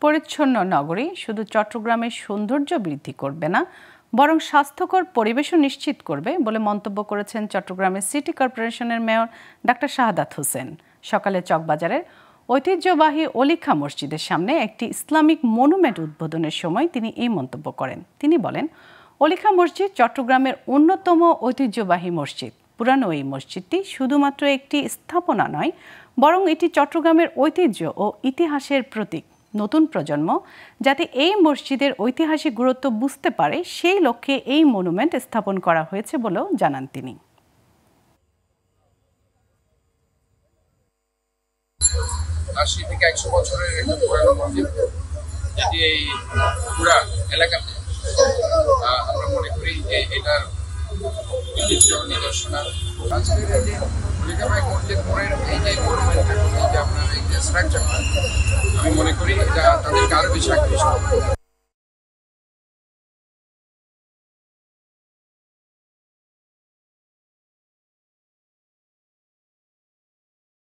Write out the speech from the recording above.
পরিচ্ছন্ন নগরী শুধু চট্টগ্রামের সৌন্দর্য বৃদ্ধি করবে না, বরং স্বাস্থ্যকর পরিবেশও নিশ্চিত করবে বলে মন্তব্য করেছেন চট্টগ্রামের সিটি কর্পোরেশনের মেয়র ডাক্তার শাহাদাত হোসেন। সকালে চকবাজারের ঐতিহ্যবাহী অলিখা মসজিদের সামনে একটি ইসলামিক মনুমেন্ট উদ্বোধনের সময় তিনি এই মন্তব্য করেন। তিনি বলেন, অলিখা মসজিদ চট্টগ্রামের অন্যতম ঐতিহ্যবাহী মসজিদ। পুরানো এই মসজিদটি শুধুমাত্র একটি স্থাপনা নয়, বরং এটি চট্টগ্রামের ঐতিহ্য ও ইতিহাসের প্রতীক। নতুন প্রজন্ম যাতে এই মসজিদের ঐতিহাসিক গুরুত্ব বুঝতে পারে, সেই লক্ষ্যে এই মনুমেন্ট স্থাপন করা হয়েছে বলেও জানান তিনি। 80 থেকে 100 বছরের একটা পুরানো মসজিদ, যেটি এই পুরা এলাকাতে আমরা মনে করি এটার ঐতিহ্য নিদর্শনা। আজকের এই যে অলিখাবাই মসজিদ মোড়ের এই যে মনুমেন্ট, এই যে আপনার এই যে স্ট্রাকচারটা, আমি মনে করি এটা তাদেরকে আরো বেশি আকৃষ্ট।